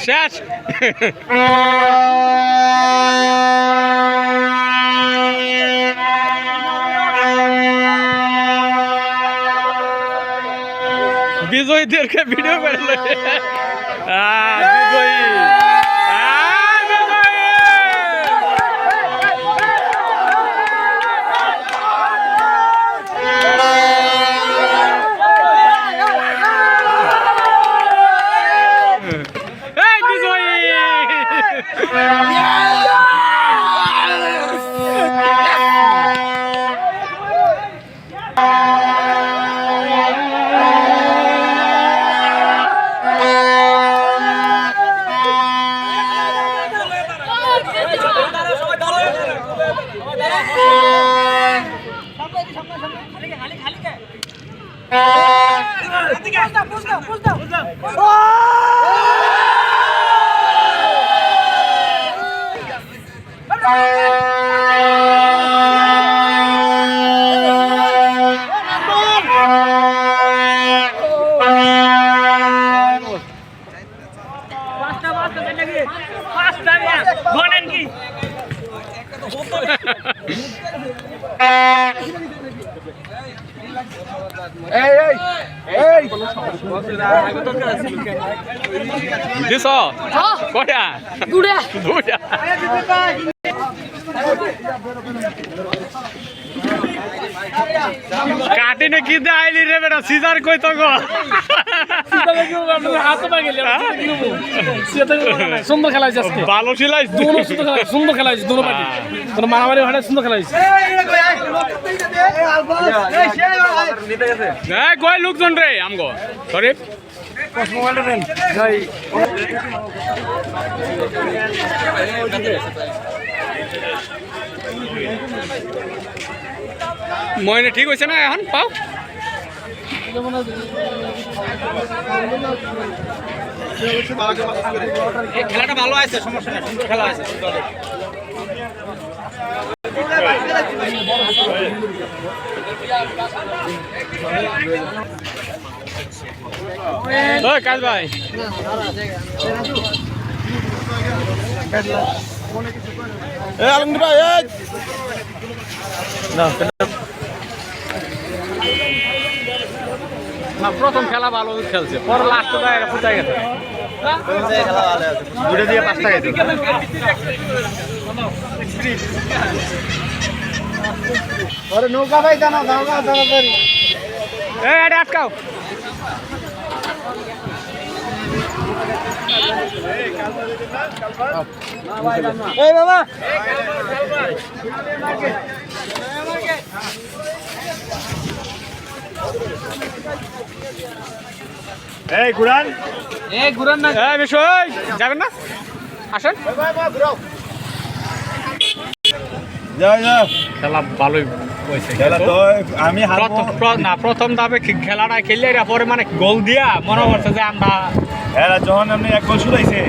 শেষ বিজয়ীদেরকে ভিডিও করে বিজয়ী কাটিনে কি আইলি রে বেটা সিজার কই তো গো হাত পা গেল সুন্দর খেলা হইছে আজকে ভালো খেলা হইছে দুনো সুন্দর খেলা হইছে দুনো পার্টি কোন মারামারি হয় না সুন্দর খেলা হইছে এই কই লোকজন রে আমগো শরীফ মোবাইলটা দেন যাই মইনে ঠিক হইছে না এখন পাও খেলাটা ভালো আছে সমস্যা নেই সুন্দর খেলা আছে কাজ ভাই আলমগীর ভাই না প্রথম খেলা ভালো খেলছে পরে লাস্ট ফুটাই গেছে দুটো দিয়ে 5 টাকা নৌকা ভাই জানা তাড়াতাড়ি আটকাও এই বাবা এই গুরান না এই বিষয় যাবেন না আসেন যাও খেলা ভালোই হয়েছে খেলা তো আমি না প্রথম ধাপে খেলাটা খেললে পরে মানে গোল দিয়া মনে করছে যে আমরা যখন আপনি এক গোল শুরু হয়েছে